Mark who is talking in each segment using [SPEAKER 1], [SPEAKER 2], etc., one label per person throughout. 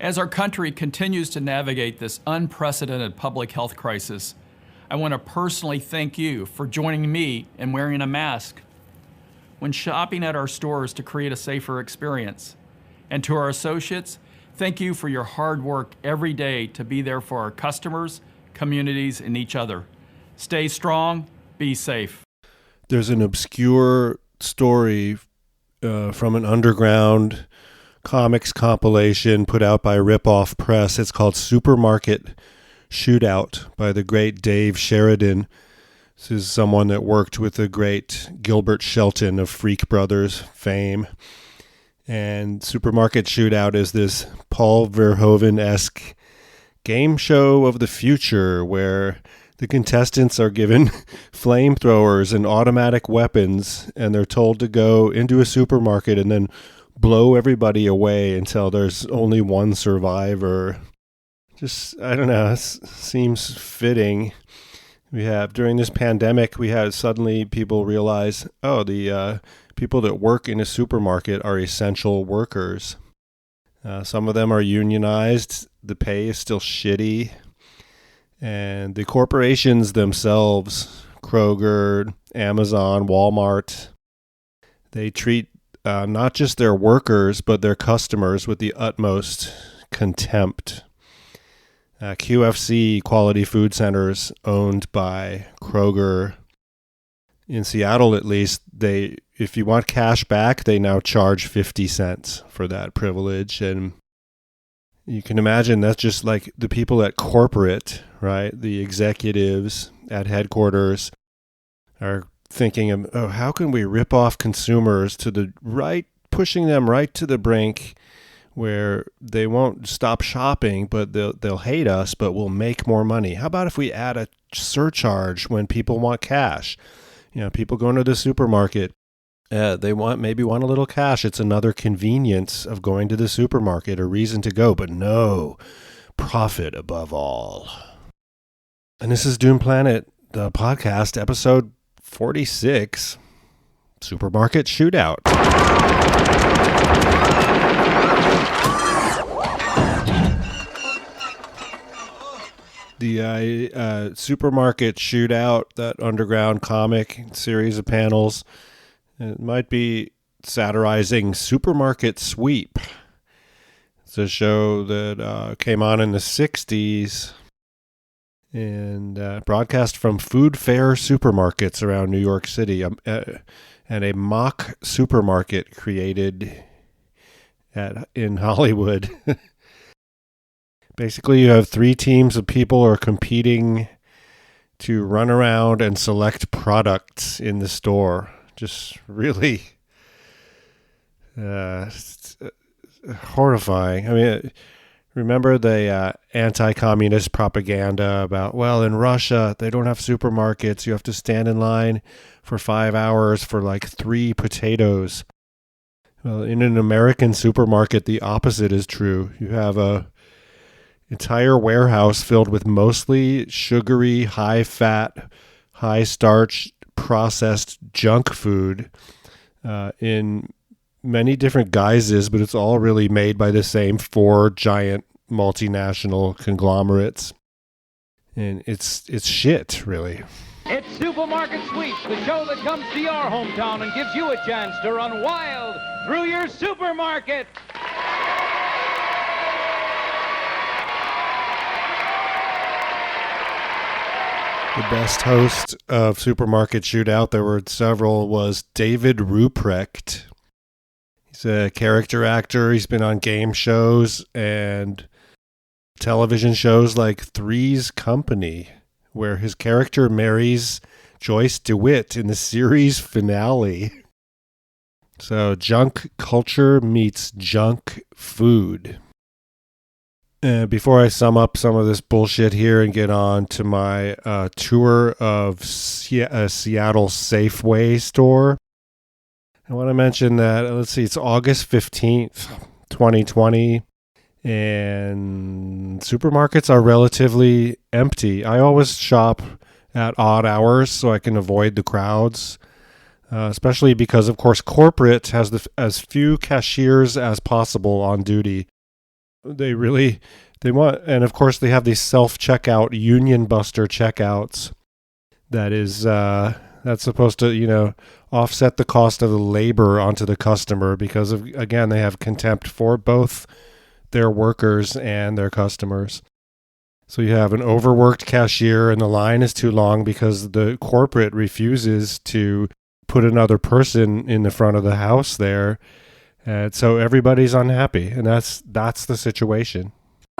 [SPEAKER 1] As our country continues to navigate this unprecedented public health crisis, I want to personally thank you for joining me in wearing a mask when shopping at our stores to create a safer experience. And to our associates, thank you for your hard work every day to be there for our customers, communities, and each other. Stay strong, be safe.
[SPEAKER 2] There's an obscure story from an underground comics compilation put out by Rip Off Press. It's called Supermarket Shootout by the great Dave Sheridan. This is someone that worked with the great Gilbert Shelton of Freak Brothers fame. And Supermarket Shootout is this Paul Verhoeven-esque game show of the future where the contestants are given flamethrowers and automatic weapons, and they're told to go into a supermarket and then blow everybody away until there's only one survivor. Just, I don't know, it seems fitting. During this pandemic, suddenly people realize, the people that work in a supermarket are essential workers. Some of them are unionized. The pay is still shitty. And the corporations themselves, Kroger, Amazon, Walmart, they treat not just their workers, but their customers with the utmost contempt. QFC, Quality Food Centers, owned by Kroger, in Seattle at least, if you want cash back, they now charge 50 cents for that privilege. And you can imagine that's just like the people at corporate, right? The executives at headquarters are thinking of, how can we rip off consumers to the right, pushing them right to the brink where they won't stop shopping, but they'll hate us, but we'll make more money. How about if we add a surcharge when people want cash? People going to the supermarket, they maybe want a little cash. It's another convenience of going to the supermarket, a reason to go, but no, profit above all. And this is Doom Planet, the podcast, episode 46, Supermarket Shootout. The Supermarket Shootout, that underground comic series of panels, it might be satirizing Supermarket Sweep. It's a show that came on in the 60s and broadcast from food fair supermarkets around New York City, and a mock supermarket created in Hollywood. Basically, you have 3 teams of people who are competing to run around and select products in the store. Just really horrifying. I mean, remember the anti-communist propaganda about, in Russia, they don't have supermarkets. You have to stand in line for 5 hours for like 3 potatoes. Well, in an American supermarket, the opposite is true. You have a entire warehouse filled with mostly sugary, high-fat, high-starch, processed junk food in many different guises, but it's all really made by the same 4 giant multinational conglomerates. And it's shit, really.
[SPEAKER 3] It's Supermarket Sweeps, the show that comes to your hometown and gives you a chance to run wild through your supermarket.
[SPEAKER 2] The best host of Supermarket Shootout, there were several, was David Ruprecht. He's a character actor. He's been on game shows and television shows like Three's Company, where his character marries Joyce DeWitt in the series finale. So junk culture meets junk food. Before I sum up some of this bullshit here and get on to my tour of Seattle Safeway store, I want to mention that, it's August 15th, 2020, and supermarkets are relatively empty. I always shop at odd hours so I can avoid the crowds, especially because, of course, corporate has as few cashiers as possible on duty. They want, and of course they have these self-checkout Union Buster checkouts that is that's supposed to, offset the cost of the labor onto the customer because of, again, they have contempt for both their workers and their customers. So you have an overworked cashier and the line is too long because the corporate refuses to put another person in the front of the house there. And so everybody's unhappy, and that's the situation.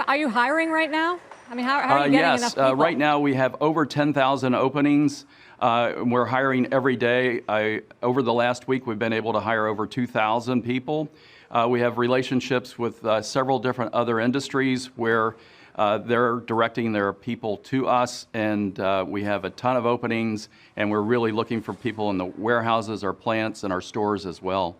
[SPEAKER 4] Are you hiring right now? I mean, how are you getting enough people?
[SPEAKER 1] Yes, right now we have over 10,000 openings. We're hiring every day. Over the last week, we've been able to hire over 2,000 people. We have relationships with several different other industries where they're directing their people to us, and we have a ton of openings, and we're really looking for people in the warehouses, our plants, and our stores as well.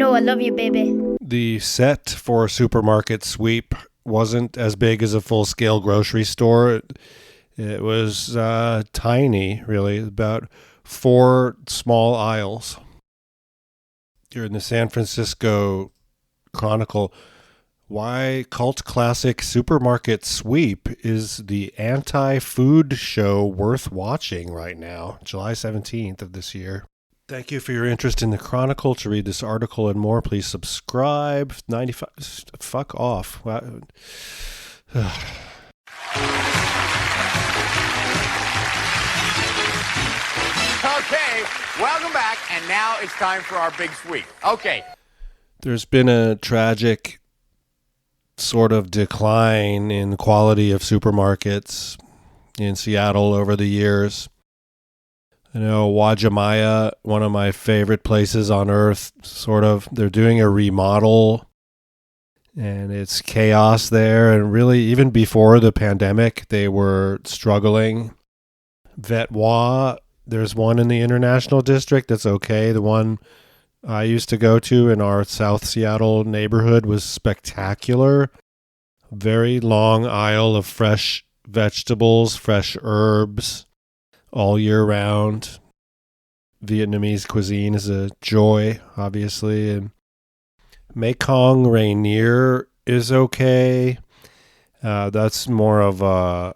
[SPEAKER 5] I love you, baby.
[SPEAKER 2] The set for supermarket sweep wasn't as big as a full-scale grocery store. It was tiny, really, about 4 small aisles. Here in the San Francisco Chronicle, why cult classic supermarket sweep is the anti-food show worth watching right now, July 17th of this year. Thank you for your interest in the Chronicle. To read this article and more, please subscribe. 95. Fuck off.
[SPEAKER 6] Okay, welcome back, and now it's time for our big sweep. Okay.
[SPEAKER 2] There's been a tragic sort of decline in the quality of supermarkets in Seattle over the years. Wajimaya, one of my favorite places on earth, sort of, they're doing a remodel and it's chaos there. And really, even before the pandemic, they were struggling. Vetwa, there's one in the International District that's okay. The one I used to go to in our South Seattle neighborhood was spectacular. Very long aisle of fresh vegetables, fresh herbs, all year round. Vietnamese cuisine is a joy, obviously. And Mekong Rainier is okay. That's more of a,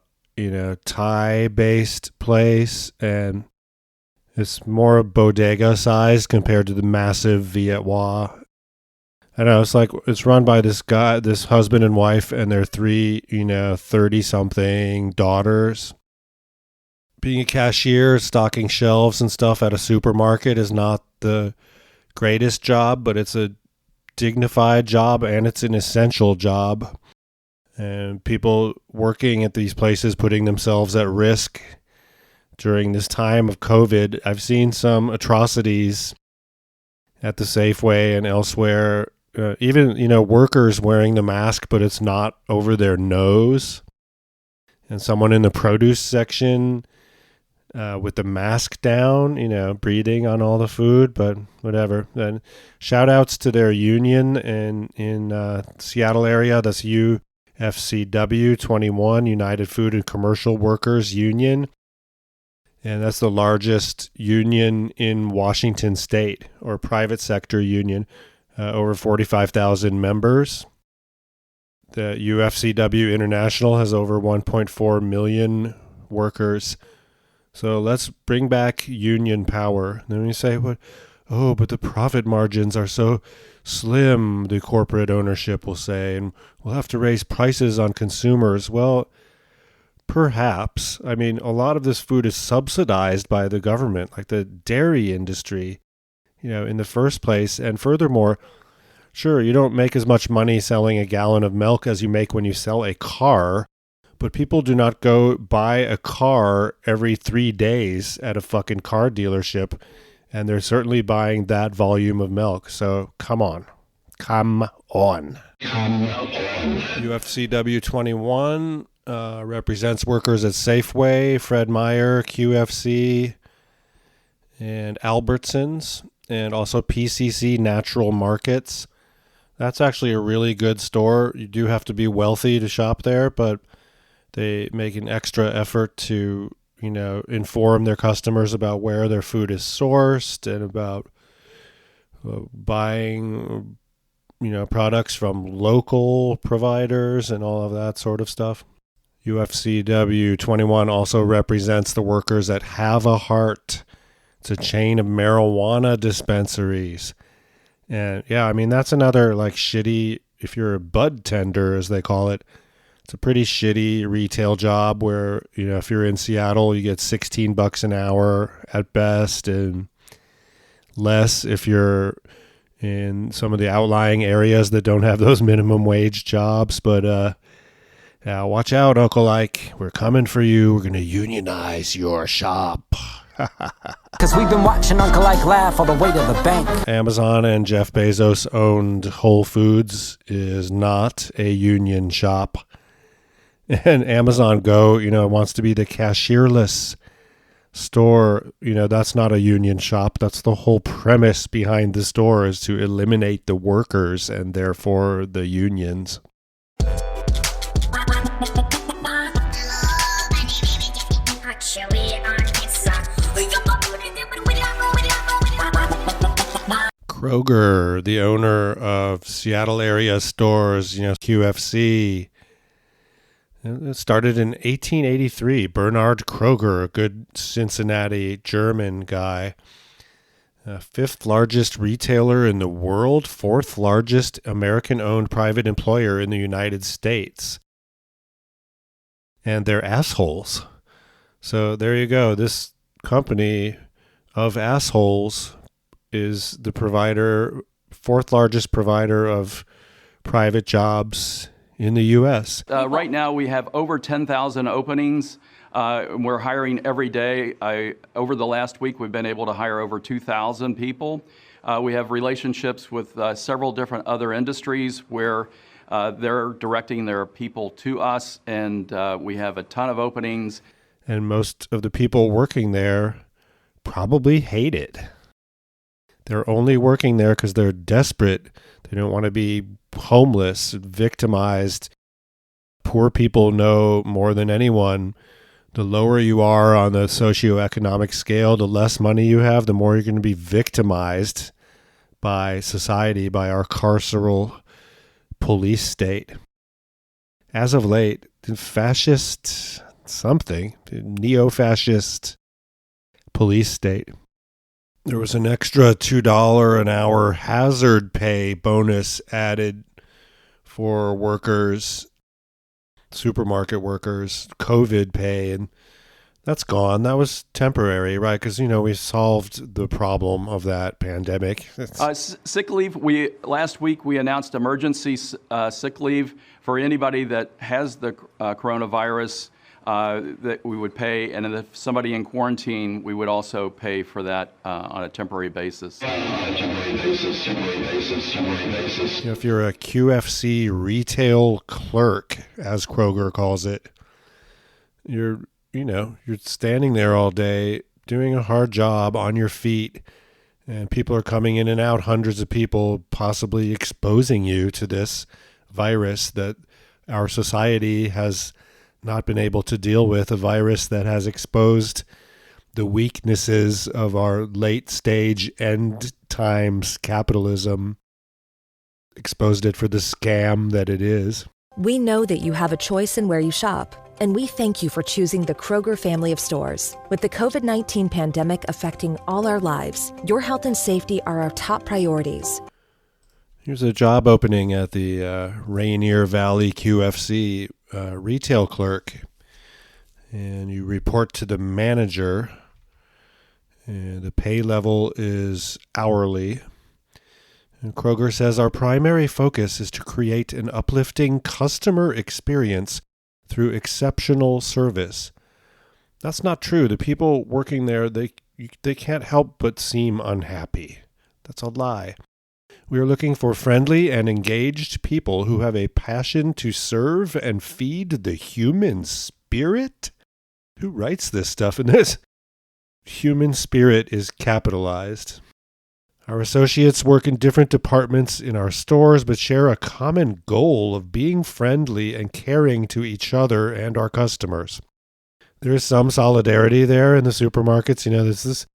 [SPEAKER 2] Thai-based place, and it's more bodega sized compared to the massive Viet Hoa. I know, it's run by this guy, this husband and wife, and their 3, 30-something daughters. Being a cashier, stocking shelves and stuff at a supermarket is not the greatest job, but it's a dignified job and it's an essential job. And people working at these places putting themselves at risk during this time of COVID. I've seen some atrocities at the Safeway and elsewhere. Even, workers wearing the mask, but it's not over their nose. And someone in the produce section with the mask down, breathing on all the food, but whatever. Then shout outs to their union in Seattle area. That's UFCW 21, United Food and Commercial Workers Union. And that's the largest union in Washington State, or private sector union, over 45,000 members. The UFCW International has over 1.4 million workers. So let's bring back union power. Then you say, but the profit margins are so slim, the corporate ownership will say, and we'll have to raise prices on consumers. Well, perhaps. I mean, a lot of this food is subsidized by the government, like the dairy industry, in the first place. And furthermore, sure, you don't make as much money selling a gallon of milk as you make when you sell a car. But people do not go buy a car every 3 days at a fucking car dealership. And they're certainly buying that volume of milk. So come on. UFCW 21 represents workers at Safeway, Fred Meyer, QFC, and Albertsons. And also PCC Natural Markets. That's actually a really good store. You do have to be wealthy to shop there, but They make an extra effort to, inform their customers about where their food is sourced and about buying, products from local providers and all of that sort of stuff. UFCW 21 also represents the workers at Have a Heart. It's a chain of marijuana dispensaries. And yeah, that's another shitty, if you're a bud tender, as they call it, it's a pretty shitty retail job where, if you're in Seattle, you get $16 an hour at best and less if you're in some of the outlying areas that don't have those minimum wage jobs. But, yeah, watch out, Uncle Ike. We're coming for you. We're going to unionize your shop.
[SPEAKER 7] Because we've been watching Uncle Ike laugh all the way to the bank.
[SPEAKER 2] Amazon and Jeff Bezos owned Whole Foods is not a union shop. And Amazon Go, wants to be the cashierless store. That's not a union shop. That's the whole premise behind the store, is to eliminate the workers and therefore the unions. Kroger, the owner of Seattle area stores, QFC. It started in 1883. Bernard Kroger, a good Cincinnati German guy. Fifth largest retailer in the world, fourth largest American-owned private employer in the United States. And they're assholes. So there you go. This company of assholes is the provider, fourth largest provider of private jobs in the U.S.
[SPEAKER 1] Right now we have over 10,000 openings. We're hiring every day. Over the last week, we've been able to hire over 2,000 people. We have relationships with several different other industries where they're directing their people to us, and we have a ton of openings.
[SPEAKER 2] And most of the people working there probably hate it. They're only working there because they're desperate. They don't want to be homeless, victimized. Poor people know more than anyone. The lower you are on the socioeconomic scale, the less money you have, the more you're going to be victimized by society, by our carceral police state. As of late, the fascist neo-fascist police state. There was an extra $2 an hour hazard pay bonus added for workers, supermarket workers, COVID pay, and that's gone. That was temporary, right? Because, we solved the problem of that pandemic.
[SPEAKER 1] Sick leave, last week we announced emergency sick leave for anybody that has the coronavirus that we would pay, and if somebody in quarantine, we would also pay for that on a temporary basis.
[SPEAKER 2] If you're a QFC retail clerk, as Kroger calls it, you're standing there all day doing a hard job on your feet, and people are coming in and out, hundreds of people possibly exposing you to this virus that our society has not been able to deal with, a virus that has exposed the weaknesses of our late stage end times capitalism, exposed it for the scam that it is.
[SPEAKER 8] We know that you have a choice in where you shop, and we thank you for choosing the Kroger family of stores. With the COVID-19 pandemic affecting all our lives, your health and safety are our top priorities.
[SPEAKER 2] Here's a job opening at the Rainier Valley QFC retail clerk, and you report to the manager, and the pay level is hourly. And Kroger says our primary focus is to create an uplifting customer experience through exceptional service. That's not true. The people working there, they can't help but seem unhappy. That's a lie. We are looking for friendly and engaged people who have a passion to serve and feed the human spirit. Who writes this stuff in this? Human spirit is capitalized. Our associates work in different departments in our stores, but share a common goal of being friendly and caring to each other and our customers. There is some solidarity there in the supermarkets. This is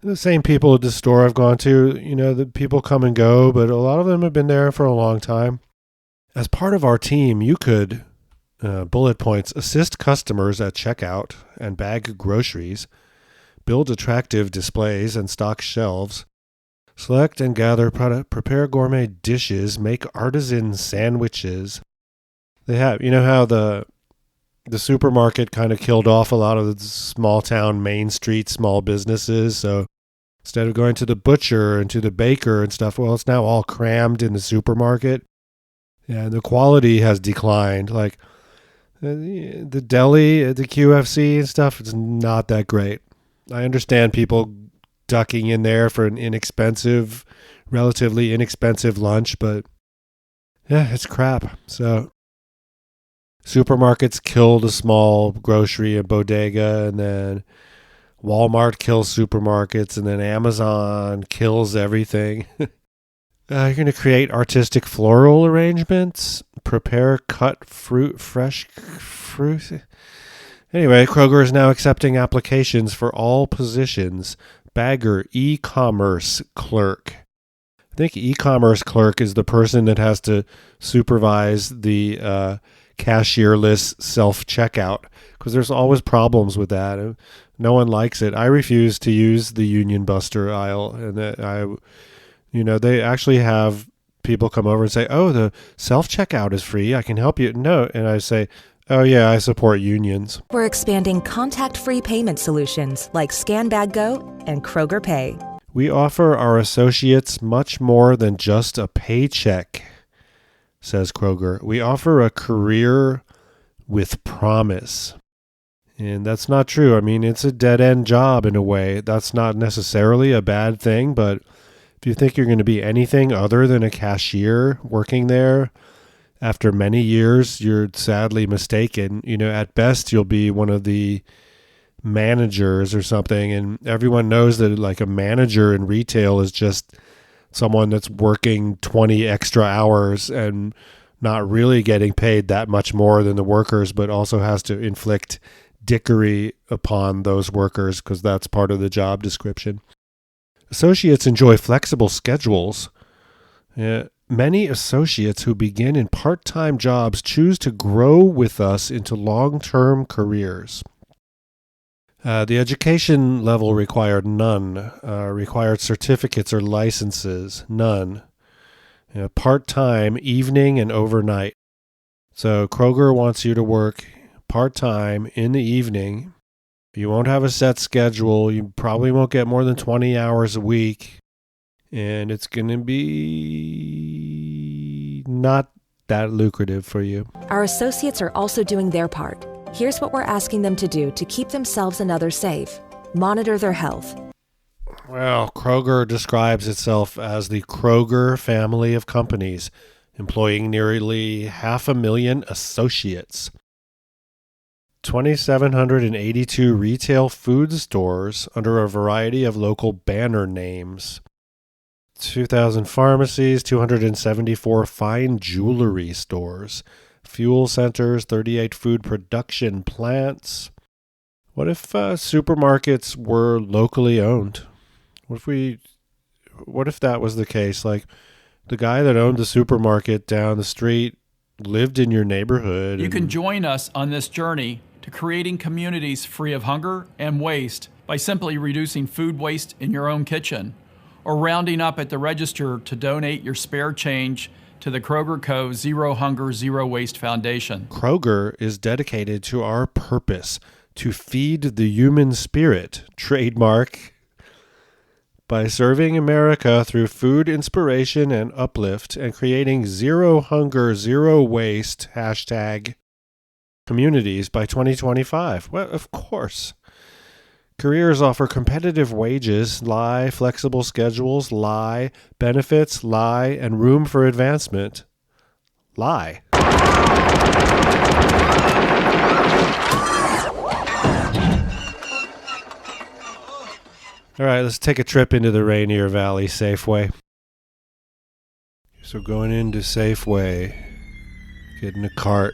[SPEAKER 2] the same people at the store I've gone to. The people come and go, but a lot of them have been there for a long time. As part of our team, you could, bullet points, assist customers at checkout and bag groceries, build attractive displays and stock shelves, select and gather product, prepare gourmet dishes, make artisan sandwiches. They have, how the supermarket kind of killed off a lot of the small town Main Street small businesses. So instead of going to the butcher and to the baker and stuff, well, it's now all crammed in the supermarket. And the quality has declined. Like the deli, the QFC and stuff, it's not that great. I understand people ducking in there for an relatively inexpensive lunch, but yeah, it's crap. So supermarkets kill the small grocery and bodega, and then Walmart kills supermarkets, and then Amazon kills everything. You're going to create artistic floral arrangements, prepare cut fruit, fresh fruit. Anyway, Kroger is now accepting applications for all positions. Bagger, e-commerce clerk. I think e-commerce clerk is the person that has to supervise the cashierless self-checkout, because there's always problems with that. No one likes it. I refuse to use the Union Buster aisle, and they actually have people come over and say, "Oh, the self-checkout is free. I can help you." No, and I say, "Oh yeah, I support unions."
[SPEAKER 8] We're expanding contact-free payment solutions like Scan Bag Go and Kroger Pay.
[SPEAKER 2] We offer our associates much more than just a paycheck, says Kroger. We offer a career with promise. And that's not true. I mean, it's a dead-end job in a way. That's not necessarily a bad thing, but if you think you're going to be anything other than a cashier working there, after many years, you're sadly mistaken. At best, you'll be one of the managers or something, and everyone knows that like a manager in retail is just someone that's working 20 extra hours and not really getting paid that much more than the workers, but also has to inflict dickery upon those workers because that's part of the job description. Associates enjoy flexible schedules. Many associates who begin in part-time jobs choose to grow with us into long-term careers. The education level required, none. Required certificates or licenses, none. Part-time, evening and overnight. So Kroger wants you to work part-time in the evening. You won't have a set schedule. You probably won't get more than 20 hours a week. And it's going to be not that lucrative for you.
[SPEAKER 8] Our associates are also doing their part. Here's what we're asking them to do to keep themselves and others safe. Monitor their health.
[SPEAKER 2] Well, Kroger describes itself as the Kroger family of companies, employing nearly 500,000 associates. 2,782 retail food stores under a variety of local banner names. 2,000 pharmacies, 274 fine jewelry stores, fuel centers, 38 food production plants. What if supermarkets were locally owned? What if that was the case? Like the guy that owned the supermarket down the street lived in your neighborhood.
[SPEAKER 1] You can join us on this journey to creating communities free of hunger and waste by simply reducing food waste in your own kitchen, or rounding up at the register to donate your spare change to the Kroger Co. Zero Hunger, Zero Waste Foundation.
[SPEAKER 2] Kroger is dedicated to our purpose to feed the human spirit, trademark, by serving America through food inspiration and uplift and creating zero hunger, zero waste, hashtag communities by 2025. Well, of course. Careers offer competitive wages, lie, flexible schedules, lie, benefits, lie, and room for advancement, lie. All right, let's take a trip into the Rainier Valley Safeway. So going into Safeway, getting a cart.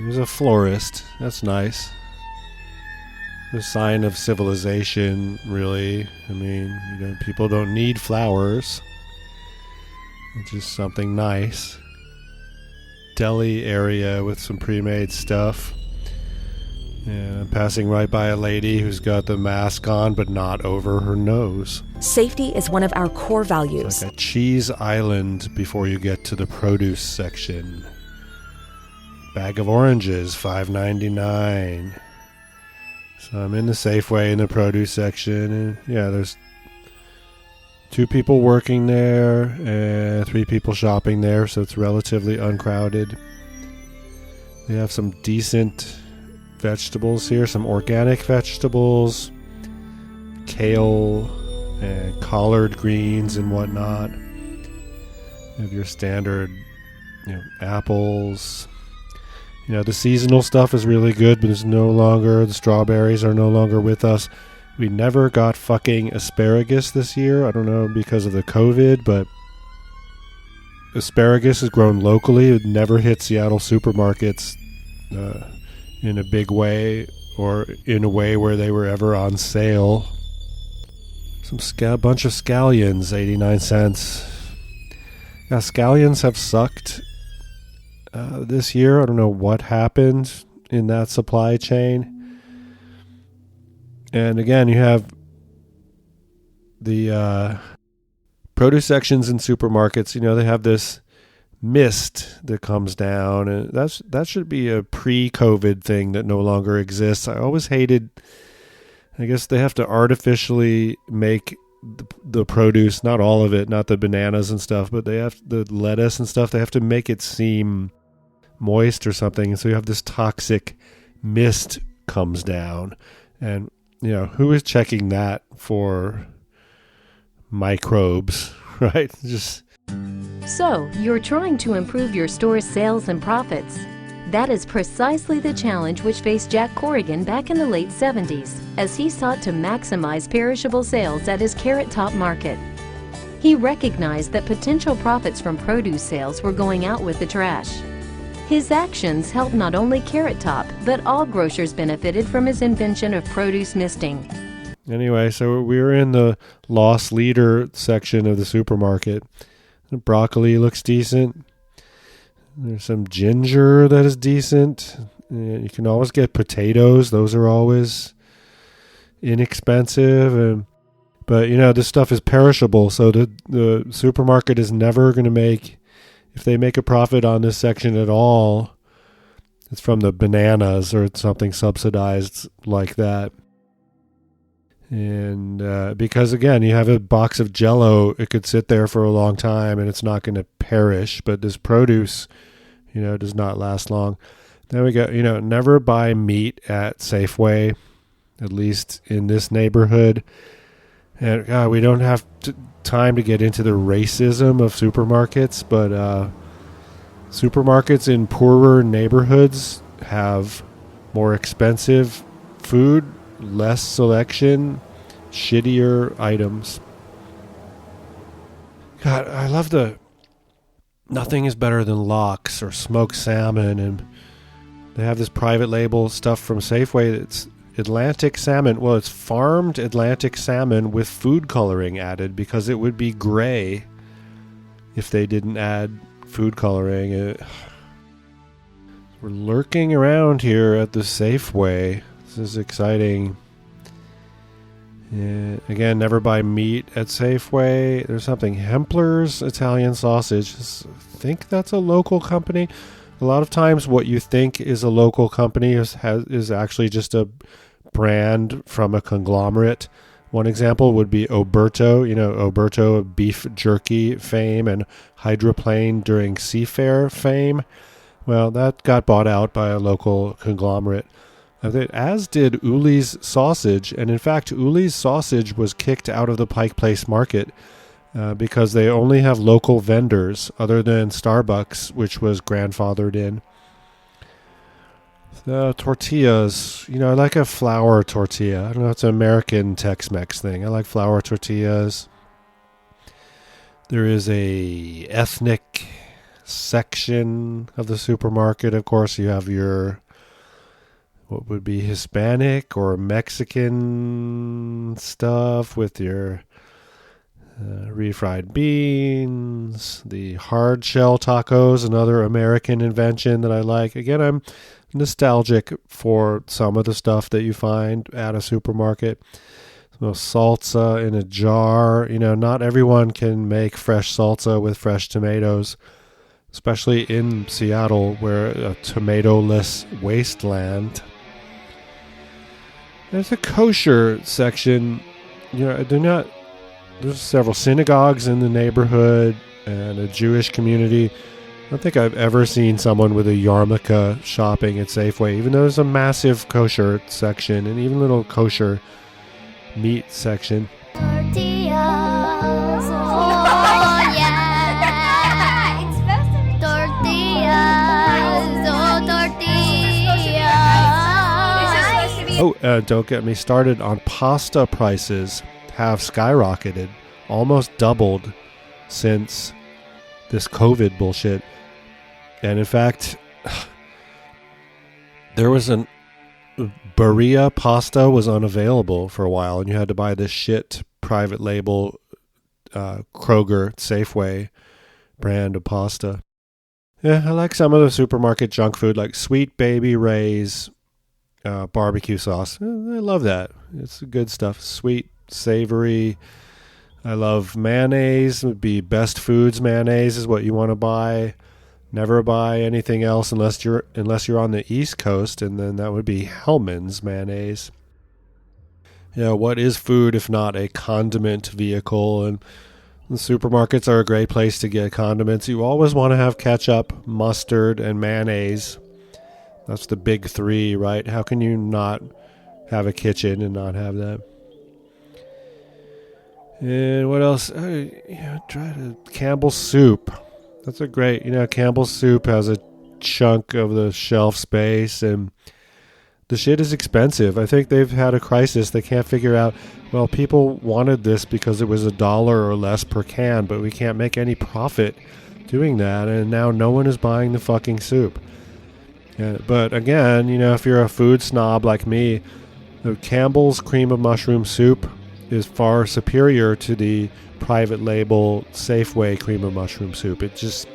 [SPEAKER 2] There's a florist. That's nice. A sign of civilization, really. I mean, people don't need flowers. It's just something nice. Deli area with some pre-made stuff. And I'm passing right by a lady who's got the mask on, but not over her nose.
[SPEAKER 8] Safety is one of our core values.
[SPEAKER 2] It's like a cheese island before you get to the produce section. Bag of oranges, $5.99. So I'm in the Safeway in the produce section, and yeah, there's 2 people working there and 3 people shopping there, so it's relatively uncrowded. They have some decent vegetables here, some organic vegetables, kale and collard greens and whatnot. You have your standard, apples. The seasonal stuff is really good, but the strawberries are no longer with us. We never got fucking asparagus this year. I don't know because of the COVID, but asparagus is grown locally. It never hit Seattle supermarkets in a big way or in a way where they were ever on sale. Bunch of scallions, 89 cents. Now, scallions have sucked this year. I don't know what happened in that supply chain. And again, you have the produce sections in supermarkets. They have this mist that comes down, and that should be a pre-COVID thing that no longer exists. I always hated, I guess they have to artificially make the produce, not all of it, not the bananas and stuff, but they have the lettuce and stuff, they have to make it seem moist or something, and so you have this toxic mist comes down, and who is checking that for microbes, right?
[SPEAKER 9] So, you're trying to improve your store's sales and profits. That is precisely the challenge which faced Jack Corrigan back in the late 70s as he sought to maximize perishable sales at his Carrot Top market. He recognized that potential profits from produce sales were going out with the trash. His actions helped not only Carrot Top, but all grocers benefited from his invention of produce misting.
[SPEAKER 2] Anyway, so we're in the loss leader section of the supermarket. The broccoli looks decent. There's some ginger that is decent. And you can always get potatoes. Those are always inexpensive. But, this stuff is perishable. So the supermarket is never going to make, if they make a profit on this section at all, it's from the bananas or something subsidized like that. And because, again, you have a box of Jell-O, it could sit there for a long time and it's not going to perish. But this produce, does not last long. Then we got, never buy meat at Safeway, at least in this neighborhood. And God, we don't have time to get into the racism of supermarkets, but supermarkets in poorer neighborhoods have more expensive food, less selection, shittier items. God, I love nothing is better than lox or smoked salmon, and they have this private label stuff from Safeway that's Atlantic salmon. Well, it's farmed Atlantic salmon with food coloring added because it would be gray if they didn't add food coloring. We're lurking around here at the Safeway. This is exciting. Again, never buy meat at Safeway. There's something, Hempler's Italian Sausage. I think that's a local company. A lot of times what you think is a local company is actually just a brand from a conglomerate. One example would be Oberto. Oberto of beef jerky fame and hydroplane during Seafair fame. Well, that got bought out by a local conglomerate. As did Uli's Sausage, and in fact, Uli's Sausage was kicked out of the Pike Place market because they only have local vendors other than Starbucks, which was grandfathered in. Tortillas. I like a flour tortilla. I don't know, it's an American Tex-Mex thing. I like flour tortillas. There is a ethnic section of the supermarket. Of course, you have your what would be Hispanic or Mexican stuff with your refried beans, the hard shell tacos, another American invention that I like. Again, I'm nostalgic for some of the stuff that you find at a supermarket. So salsa in a jar. Not everyone can make fresh salsa with fresh tomatoes, especially in Seattle, where a tomato-less wasteland. There's a kosher section. There's several synagogues in the neighborhood and a Jewish community. I don't think I've ever seen someone with a yarmulke shopping at Safeway, even though there's a massive kosher section and even a little kosher meat section.
[SPEAKER 5] Tortillas, oh yeah. It's supposed to be tortillas, oh tortillas.
[SPEAKER 2] Don't get me started on pasta prices. Have skyrocketed, almost doubled since this COVID bullshit. And in fact, there was Berea pasta was unavailable for a while, and you had to buy this shit private label Kroger Safeway brand of pasta. Yeah, I like some of the supermarket junk food, like Sweet Baby Ray's barbecue sauce. I love that. It's good stuff. Sweet, savory. I love mayonnaise. It would be Best Foods mayonnaise is what you want to buy. Never buy anything else unless you're on the East Coast, and then that would be Hellmann's mayonnaise. What is food if not a condiment vehicle? And the supermarkets are a great place to get condiments. You always want to have ketchup, mustard, and mayonnaise. That's the big three, right? How can you not have a kitchen and not have that? And what else? Campbell's soup. That's a great, Campbell's soup has a chunk of the shelf space, and the shit is expensive. I think they've had a crisis. They can't figure out, well, people wanted this because it was $1 or less per can, but we can't make any profit doing that, and now no one is buying the fucking soup. But again, if you're a food snob like me, the Campbell's cream of mushroom soup is far superior to the private label Safeway cream of mushroom soup. It just,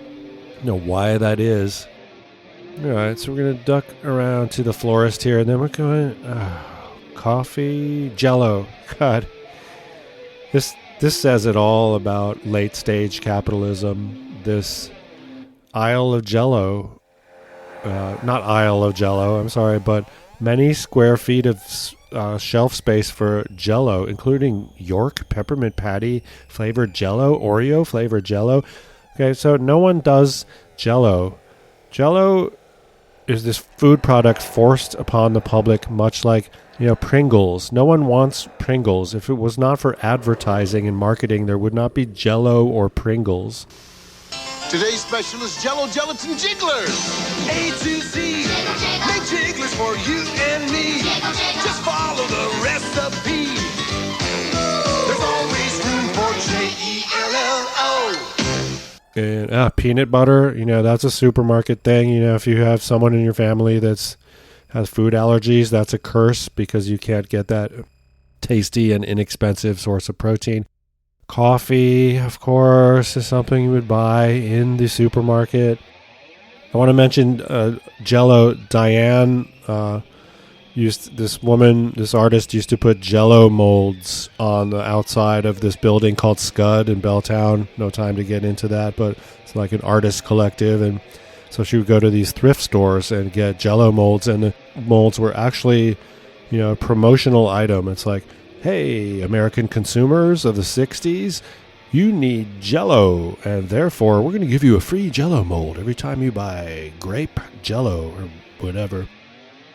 [SPEAKER 2] why that is. All right, so we're going to duck around to the florist here, and then we're going, coffee, Jell-O. God, this says it all about late stage capitalism. This aisle of Jell-O, not aisle of Jell-O, I'm sorry, but many square feet of shelf space for Jell-O, including York peppermint patty flavored Jell-O, Oreo flavored Jell-O. Okay, so no one does Jell-O. Jell-O is this food product forced upon the public, much like Pringles. No one wants Pringles. If it was not for advertising and marketing, there would not be Jell-O or Pringles.
[SPEAKER 10] Today's special is Jell-O Gelatin Jigglers. A to Z. Make jigglers for you and me. Just follow the recipe. There's always room for Jell-O.
[SPEAKER 2] And peanut butter, that's a supermarket thing. If you have someone in your family has food allergies, that's a curse because you can't get that tasty and inexpensive source of protein. Coffee, of course, is something you would buy in the supermarket. I want to mention Jell-O. Diane this artist used to put Jell-O molds on the outside of this building called Scud in Belltown. No time to get into that, but it's like an artist collective. And so she would go to these thrift stores and get Jell-O molds, and the molds were actually, a promotional item. It's like, hey, American consumers of the 60s, you need Jell-O, and therefore we're going to give you a free Jell-O mold every time you buy grape Jell-O or whatever.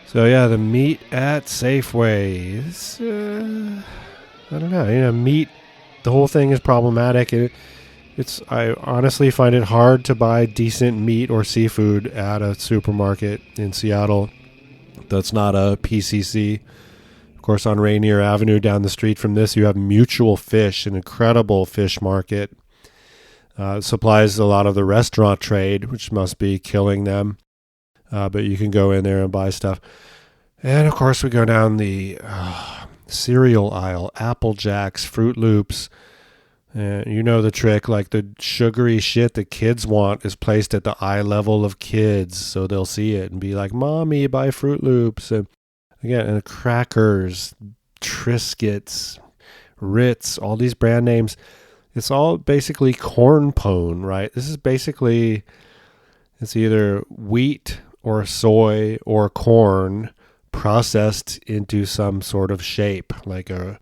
[SPEAKER 2] So yeah, the meat at Safeway is, I don't know, meat, the whole thing is problematic. I honestly find it hard to buy decent meat or seafood at a supermarket in Seattle. that's not a PCC. Of course, on Rainier Avenue down the street from this, you have Mutual Fish, an incredible fish market. Supplies a lot of the restaurant trade, which must be killing them. But you can go in there and buy stuff. And, of course, we go down the cereal aisle, Apple Jacks, Fruit Loops. You know the trick, like the sugary shit that kids want is placed at the eye level of kids, so they'll see it and be like, Mommy, buy Fruit Loops. And again, and crackers, Triscuits, Ritz, all these brand names. It's all basically corn pone, right? This is basically, it's either wheat or soy or corn processed into some sort of shape, like a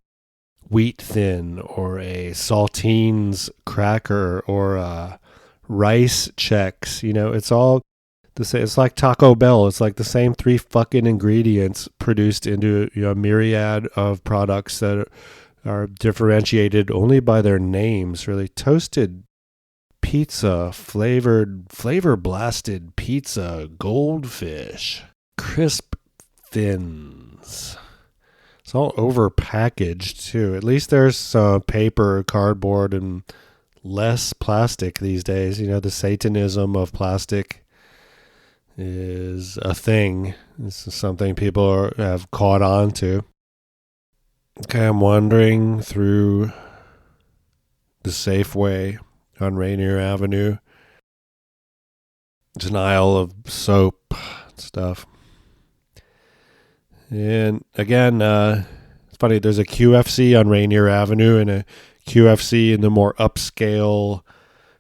[SPEAKER 2] wheat thin or a saltines cracker or a rice checks. You know, it's all the same. It's like Taco Bell. It's like the same 3 fucking ingredients produced into a myriad of products that are differentiated only by their names. Really, toasted pizza, flavor blasted pizza, goldfish, crisp thins. It's all over packaged too. At least there's some paper, cardboard, and less plastic these days. You know, the Satanism of plastic is a thing. This is something people have caught on to. Okay, I'm wandering through the Safeway on Rainier Avenue. It's an aisle of soap stuff. And again, it's funny, there's a QFC on Rainier Avenue and a QFC in the more upscale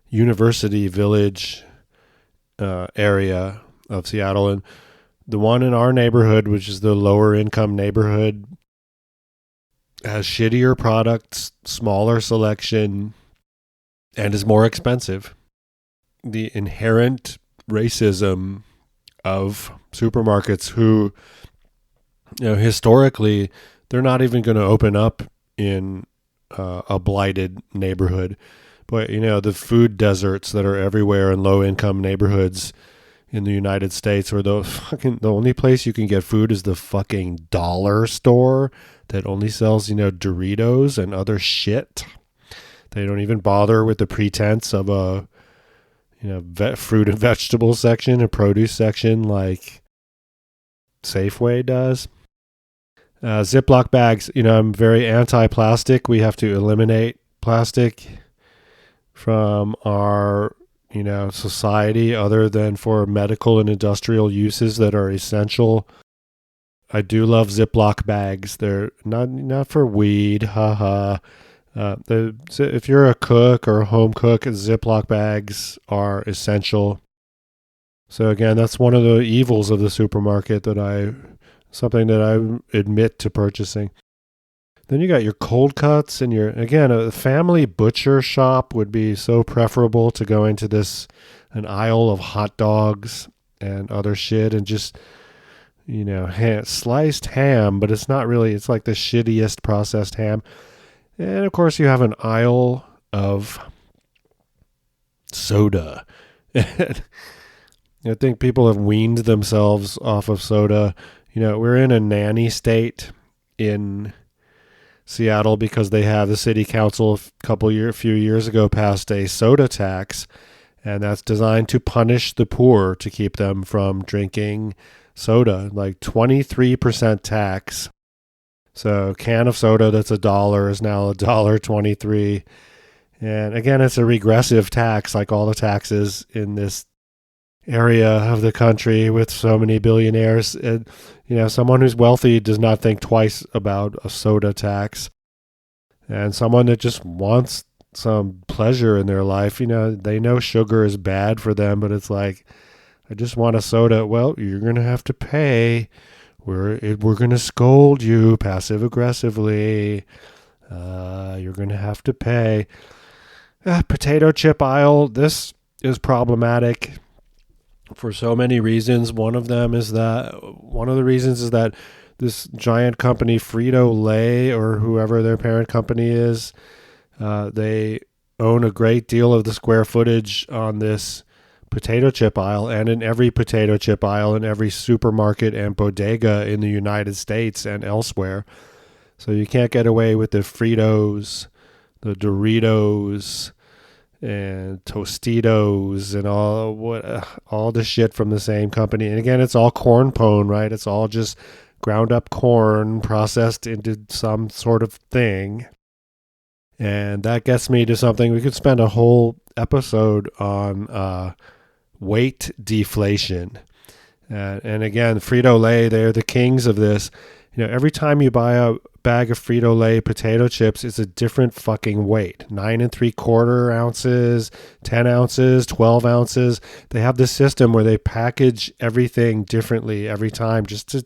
[SPEAKER 2] University Village area of Seattle. And the one in our neighborhood, which is the lower income neighborhood, has shittier products, smaller selection, and is more expensive. The inherent racism of supermarkets who, you know, historically, they're not even going to open up in a blighted neighborhood. But, you know, the food deserts that are everywhere in low-income neighborhoods in the United States, where the only place you can get food is the fucking dollar store that only sells, you know, Doritos and other shit. They don't even bother with the pretense of a, you know, fruit and vegetable section, a produce section like Safeway does. Ziploc bags, you know, I'm very anti-plastic. We have to eliminate plastic from our, you know, society other than for medical and industrial uses that are essential. I do love Ziploc bags. They're not for weed, haha. If you're a cook or a home cook, Ziploc bags are essential. So again, that's one of the evils of the supermarket something that I admit to purchasing. Then you got your cold cuts and a family butcher shop would be so preferable to going to an aisle of hot dogs and other shit and just, you know, sliced ham, but it's not really, it's like the shittiest processed ham. And of course you have an aisle of soda. I think people have weaned themselves off of soda. You know, we're in a nanny state in Seattle because they have the city council a few years ago passed a soda tax, and that's designed to punish the poor to keep them from drinking soda, like 23% tax. So a can of soda that's $1 is now $1.23. And again, it's a regressive tax, like all the taxes in this area of the country with so many billionaires. And, you know, someone who's wealthy does not think twice about a soda tax. And someone that just wants some pleasure in their life, you know, they know sugar is bad for them, but it's like, I just want a soda. Well, you're going to have to pay. We're going to scold you passive aggressively. You're going to have to pay. Potato chip aisle. This is problematic for so many reasons. One of the reasons is that this giant company, Frito-Lay, or whoever their parent company is, they own a great deal of the square footage on this potato chip aisle and in every potato chip aisle in every supermarket and bodega in the United States and elsewhere. So you can't get away with the Fritos, the Doritos, and Tostitos and all the shit from the same company. And again, it's all corn pone, right? It's all just ground up corn processed into some sort of thing. And that gets me to something we could spend a whole episode on, weight deflation. And again, Frito-Lay, they're the kings of this. You know, every time you buy a bag of Frito-Lay potato chips, it's a different fucking weight. 9 3/4 ounces, 10 ounces, 12 ounces. They have this system where they package everything differently every time just to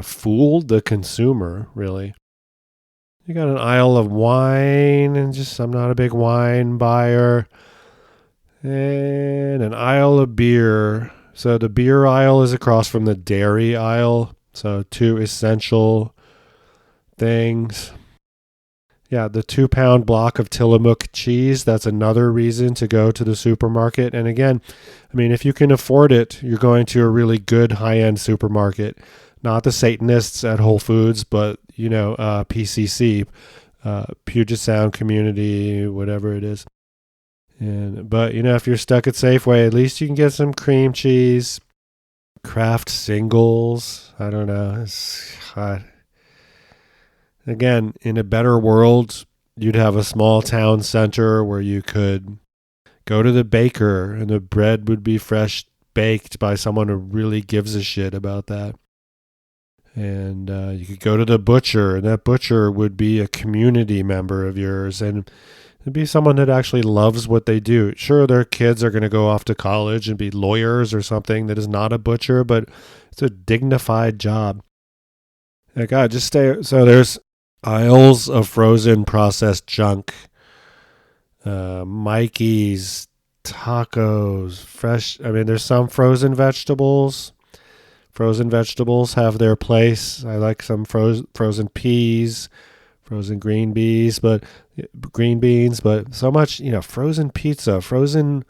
[SPEAKER 2] fool the consumer, really. You got an aisle of wine, and I'm not a big wine buyer. And an aisle of beer. So the beer aisle is across from the dairy aisle. So 2 essential things. Yeah, the 2-pound block of Tillamook cheese, that's another reason to go to the supermarket. And again, I mean, if you can afford it, you're going to a really good high-end supermarket. Not the Satanists at Whole Foods, but, PCC, Puget Sound Community, whatever it is. But, if you're stuck at Safeway, at least you can get some cream cheese, Kraft singles. I don't know. It's hot. Again, in a better world, you'd have a small town center where you could go to the baker and the bread would be fresh baked by someone who really gives a shit about that. And you could go to the butcher, and that butcher would be a community member of yours, and it'd be someone that actually loves what they do. Sure, their kids are going to go off to college and be lawyers or something that is not a butcher, but it's a dignified job. God, just stay. So there's aisles of frozen processed junk, Mikey's, tacos, fresh. I mean, there's some frozen vegetables. Frozen vegetables have their place. I like some frozen peas, frozen green beans, but so much, frozen pizza, frozen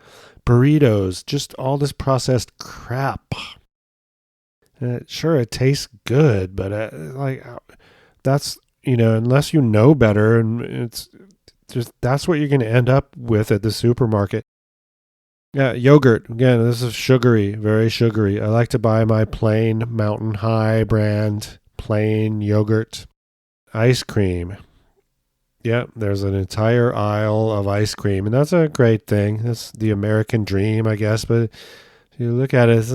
[SPEAKER 2] burritos, just all this processed crap. Sure, it tastes good, but that's, unless you know better, and it's just, that's what you're going to end up with at the supermarket. Yeah, yogurt. Again, this is sugary, very sugary. I like to buy my plain Mountain High brand plain yogurt. Ice cream. Yeah, there's an entire aisle of ice cream, and that's a great thing. That's the American dream, I guess, but if you look at it, it's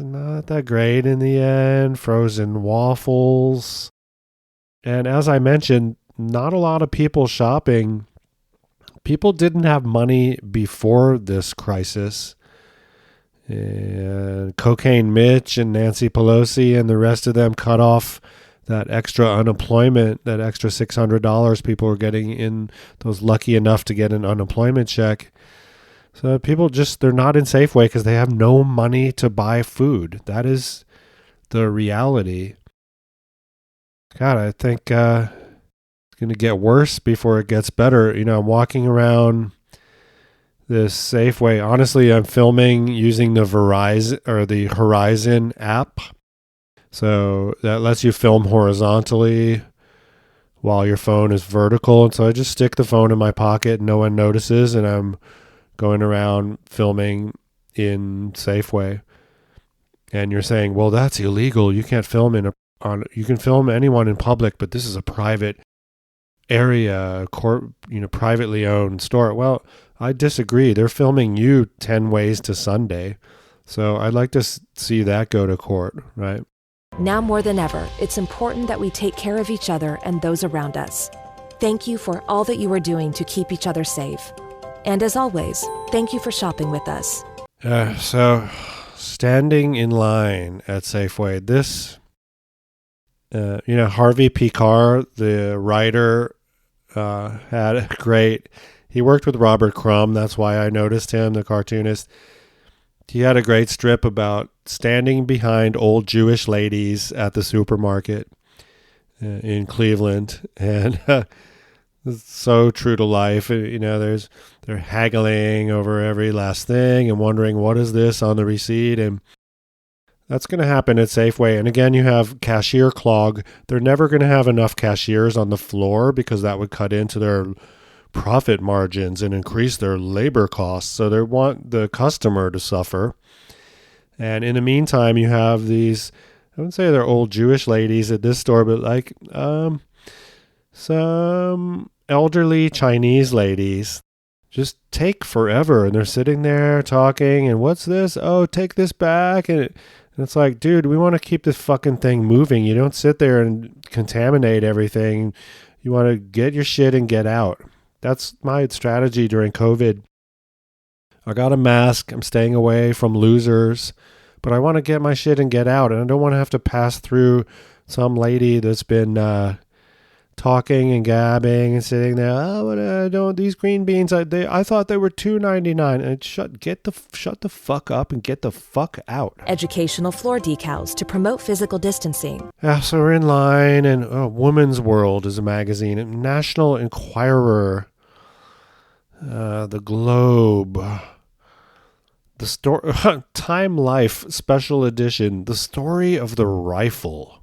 [SPEAKER 2] not that great in the end. Frozen waffles. And as I mentioned, not a lot of people shopping. People didn't have money before this crisis. And Cocaine Mitch and Nancy Pelosi and the rest of them cut off that extra unemployment, that extra $600 people were getting in, those lucky enough to get an unemployment check. So people they're not in Safeway because they have no money to buy food. That is the reality. God, I think it's going to get worse before it gets better. I'm walking around this Safeway. Honestly, I'm filming using the Horizon app. So that lets you film horizontally while your phone is vertical. And so I just stick the phone in my pocket and no one notices. And I'm going around filming in Safeway. And you're saying, well, that's illegal. You can't film you can film anyone in public, but this is a private area, privately owned store. Well, I disagree. They're filming you 10 ways to Sunday. So I'd like to see that go to court, right?
[SPEAKER 8] Now more than ever, it's important that we take care of each other and those around us. Thank you for all that you are doing to keep each other safe. And as always, thank you for shopping with us.
[SPEAKER 2] So standing in line at Safeway, this, Harvey Picard, the writer, had a he worked with Robert Crumb. That's why I noticed him, the cartoonist. He had a great strip about standing behind old Jewish ladies at the supermarket in Cleveland. And It's so true to life. They're haggling over every last thing and wondering what is this on the receipt, and that's going to happen at Safeway. And again, you have cashier clog. They're never going to have enough cashiers on the floor because that would cut into their profit margins and increase their labor costs. So they want the customer to suffer. And in the meantime, you have these, I wouldn't say they're old Jewish ladies at this store, but like some elderly Chinese ladies just take forever. And they're sitting there talking, and what's this? Oh, take this back. And it's like, dude, we want to keep this fucking thing moving. You don't sit there and contaminate everything. You want to get your shit and get out. That's my strategy during COVID. I got a mask. I'm staying away from losers, but I want to get my shit and get out. And I don't want to have to pass through some lady that's been talking and gabbing and sitting there. Oh, don't these green beans? I thought they were $2.99. And shut the fuck up and get the fuck out.
[SPEAKER 8] Educational floor decals to promote physical distancing.
[SPEAKER 2] Yeah, so we're in line, and Woman's World is a magazine. National Enquirer. The Globe, the story, Time Life special edition, the story of the rifle.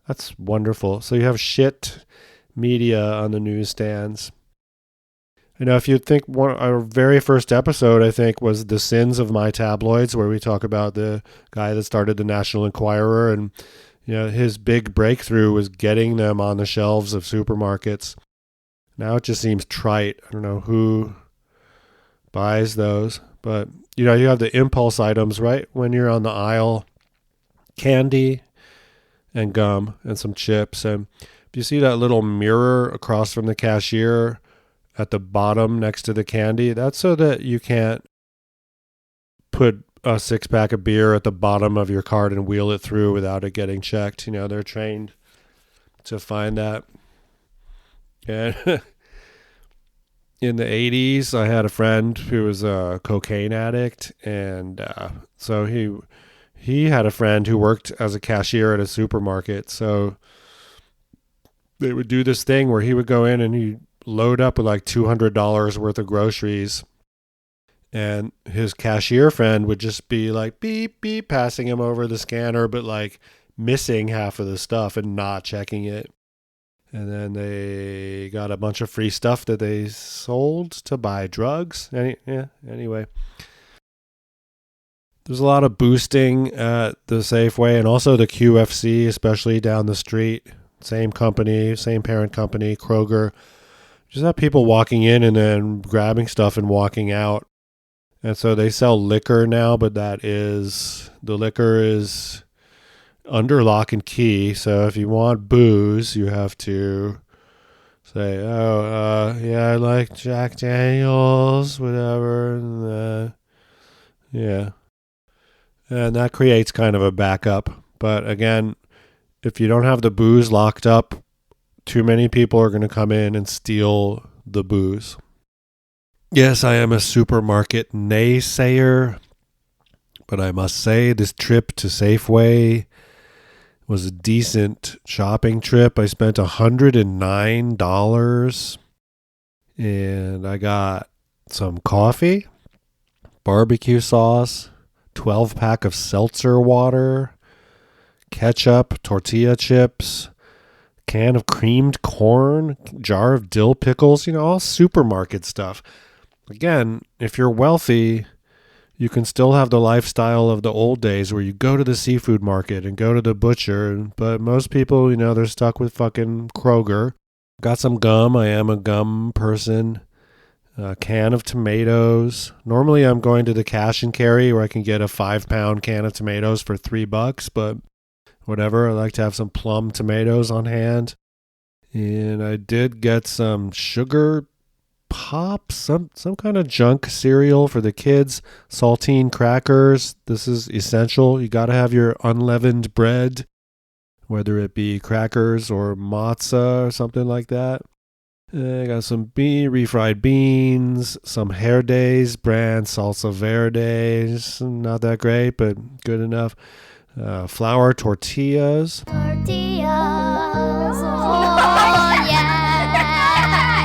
[SPEAKER 2] That's wonderful. So you have shit media on the newsstands. If you think our very first episode, I think, was The Sins of My Tabloids, where we talk about the guy that started the National Enquirer, and his big breakthrough was getting them on the shelves of supermarkets. Now it just seems trite. I don't know who buys those. But, you have the impulse items, right? When you're on the aisle, candy and gum and some chips. And if you see that little mirror across from the cashier at the bottom next to the candy, that's so that you can't put a 6-pack of beer at the bottom of your cart and wheel it through without it getting checked. They're trained to find that. And in the 80s, I had a friend who was a cocaine addict, and so he had a friend who worked as a cashier at a supermarket. So they would do this thing where he would go in and he'd load up with like $200 worth of groceries, and his cashier friend would just be like beep beep passing him over the scanner, but like missing half of the stuff and not checking it. And then they got a bunch of free stuff that they sold to buy drugs. Anyway. There's a lot of boosting at the Safeway and also the QFC, especially down the street. Same company, same parent company, Kroger. Just have people walking in and then grabbing stuff and walking out. And so they sell liquor now, but the liquor is under lock and key. So if you want booze, you have to say, I like Jack Daniels, whatever. And, and that creates kind of a backup. But again, if you don't have the booze locked up, too many people are going to come in and steal the booze. Yes, I am a supermarket naysayer, but I must say this trip to Safeway was a decent shopping trip. I spent $109 and I got some coffee, barbecue sauce, 12-pack of seltzer water, ketchup, tortilla chips, can of creamed corn, jar of dill pickles, all supermarket stuff. Again, if you're wealthy, you can still have the lifestyle of the old days where you go to the seafood market and go to the butcher. But most people, they're stuck with fucking Kroger. Got some gum. I am a gum person. A can of tomatoes. Normally I'm going to the cash and carry where I can get a 5-pound can of tomatoes for $3, but whatever. I like to have some plum tomatoes on hand. And I did get some sugar pops, some kind of junk cereal for the kids, saltine crackers. This is essential. You got to have your unleavened bread, whether it be crackers or matzah or something like that. I got some refried beans, some Hair Days brand salsa verde, not that great, but good enough. Flour tortillas.
[SPEAKER 5] Tortillas, oh yeah.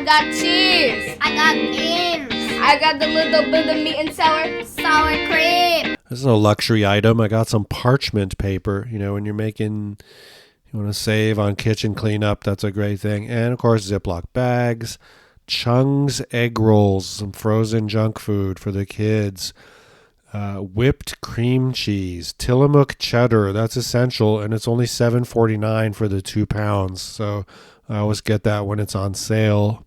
[SPEAKER 5] I got cheese. I got beans. I got the little bit of meat and sour cream.
[SPEAKER 2] This is a luxury item. I got some parchment paper. You know, when you're making, you want to save on kitchen cleanup, that's a great thing. And of course, Ziploc bags, Chung's egg rolls, some frozen junk food for the kids, whipped cream cheese, Tillamook cheddar. That's essential, and it's only $7.49 for the 2 pounds. So I always get that when it's on sale.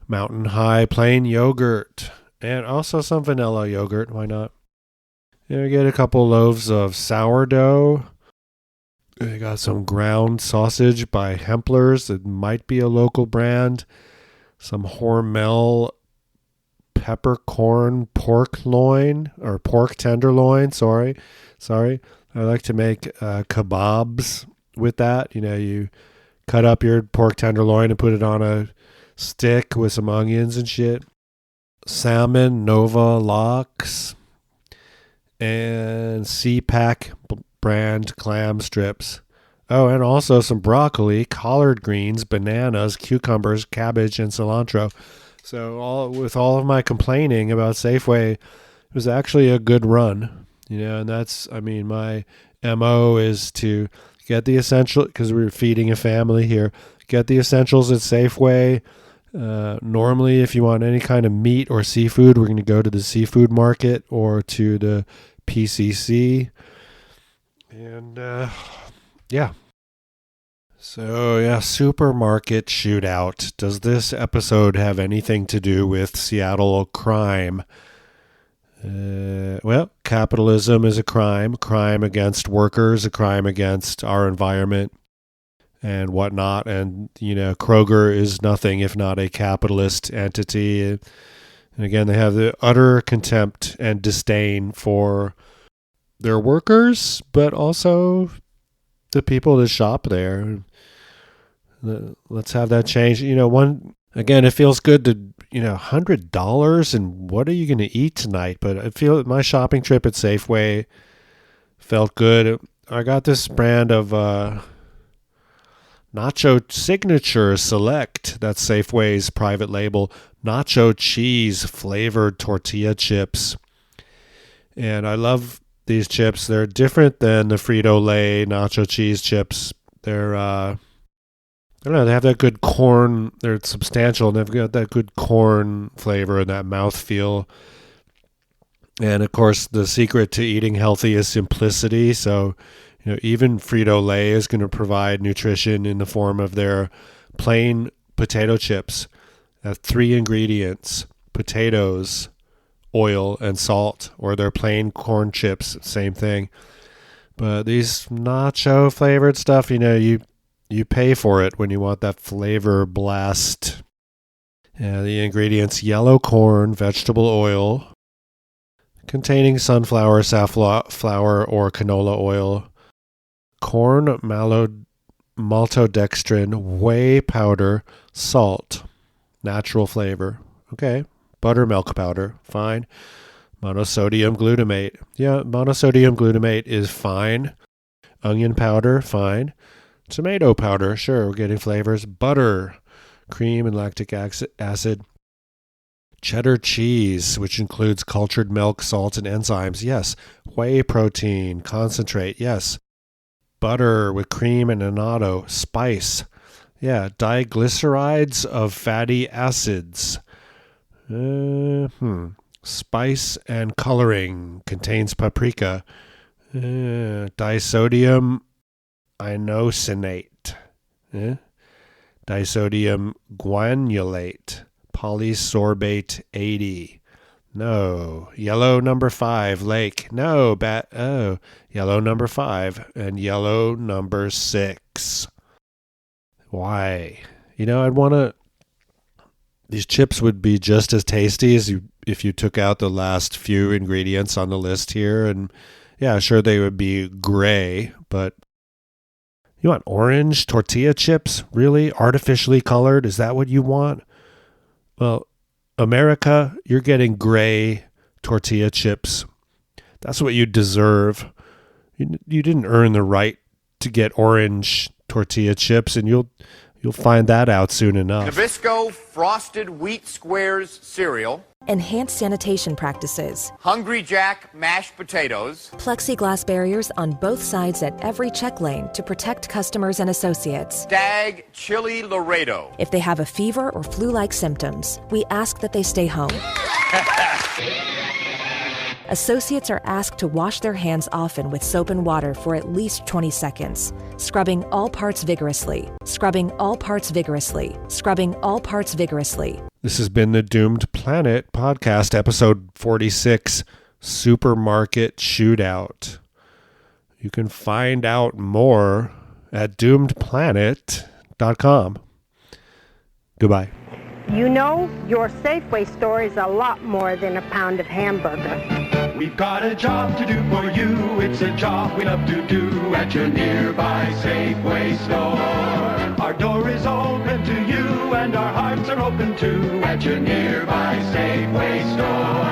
[SPEAKER 2] Mountain High plain yogurt, and also some vanilla yogurt. Why not? You get a couple loaves of sourdough. I got some ground sausage by Hempler's. It might be a local brand. Some Hormel peppercorn pork loin, or pork tenderloin. Sorry. I like to make kebabs with that. You know, you cut up your pork tenderloin and put it on a stick with some onions and shit. Salmon Nova Lox and CPAC brand clam strips. Oh, and also some broccoli, collard greens, bananas, cucumbers, cabbage, and cilantro. So with all of my complaining about Safeway, it was actually a good run. You know, and that's, I mean, my MO is to get the essential, because we're feeding a family here, get the essentials at Safeway. Normally, if you want any kind of meat or seafood, we're going to go to the seafood market or to the PCC. And, yeah. So, yeah, supermarket shootout. Does this episode have anything to do with Seattle crime? Well, capitalism is a crime against workers, a crime against our environment and whatnot. And, you know, Kroger is nothing if not a capitalist entity. And again, they have the utter contempt and disdain for their workers, but also the people that shop there. Let's have that change. You know, again, it feels good to, you know, $100 and what are you going to eat tonight? But I feel my shopping trip at Safeway felt good. I got this brand of Nacho Signature Select. That's Safeway's private label. Nacho cheese flavored tortilla chips. And I love these chips. They're different than the Frito-Lay nacho cheese chips. They're, I don't know, they have that good corn. They're substantial, and they've got that good corn flavor and that mouthfeel. And, of course, the secret to eating healthy is simplicity. So, you know, even Frito-Lay is going to provide nutrition in the form of their plain potato chips. 3 ingredients: potatoes, oil, and salt. Or their plain corn chips, same thing. But these nacho flavored stuff, you know, you pay for it when you want that flavor blast. The ingredients: yellow corn, vegetable oil, containing sunflower, safflower, or canola oil, corn maltodextrin, whey powder, salt, natural flavor. Okay. Buttermilk powder, fine. Monosodium glutamate. Yeah, monosodium glutamate is fine. Onion powder, fine. Tomato powder, sure, we're getting flavors. Butter, cream, and lactic acid. Cheddar cheese, which includes cultured milk, salt, and enzymes, yes. Whey protein, concentrate, yes. Butter with cream and annatto. Spice, yeah. Diglycerides of fatty acids. Spice and coloring, contains paprika. Disodium inosinate. Disodium guanylate. Polysorbate 80. No. Yellow number 5, lake. No. Yellow number 5 and yellow number 6. Why? You know, I'd want to... These chips would be just as tasty as if you took out the last few ingredients on the list here. And yeah, sure, they would be gray, but you want orange tortilla chips? Really? Artificially colored? Is that what you want? Well, America, you're getting gray tortilla chips. That's what you deserve. You didn't earn the right to get orange tortilla chips, and you'll You'll find that out soon enough.
[SPEAKER 6] Nabisco Frosted Wheat Squares cereal.
[SPEAKER 8] Enhanced sanitation practices.
[SPEAKER 6] Hungry Jack mashed potatoes.
[SPEAKER 8] Plexiglass barriers on both sides at every check lane to protect customers and associates.
[SPEAKER 6] Stag Chili Laredo.
[SPEAKER 8] If they have a fever or flu-like symptoms, we ask that they stay home. Associates are asked to wash their hands often with soap and water for at least 20 seconds, scrubbing all parts vigorously, scrubbing all parts vigorously, scrubbing all parts vigorously.
[SPEAKER 2] This has been the Doomed Planet podcast, episode 46, Supermarket Shootout. You can find out more at doomedplanet.com. Goodbye.
[SPEAKER 11] You know, your Safeway store is a lot more than a pound of hamburger.
[SPEAKER 10] We've got a job to do for you. It's a job we love to do at your nearby Safeway store. Our door is open to you and our hearts are open too at your nearby Safeway store.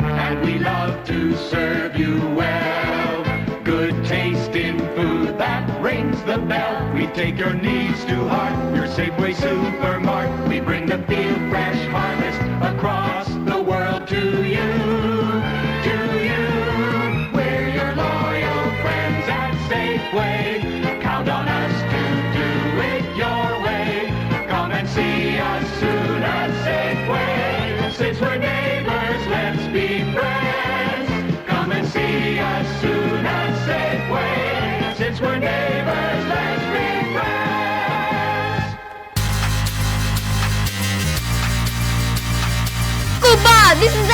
[SPEAKER 10] And we love to serve you well. Good taste in food that rings the bell. We take your needs to heart. Your Safeway Supermart. We bring the feel fresh harvest across the world to you. We're your loyal friends at Safeway. Count on us to do it your way. Come and see us soon at Safeway. Since we're neighbors, let's be friends. Come and see us soon at Safeway. Since we're neighbors, let's be friends.
[SPEAKER 5] Goodbye, this is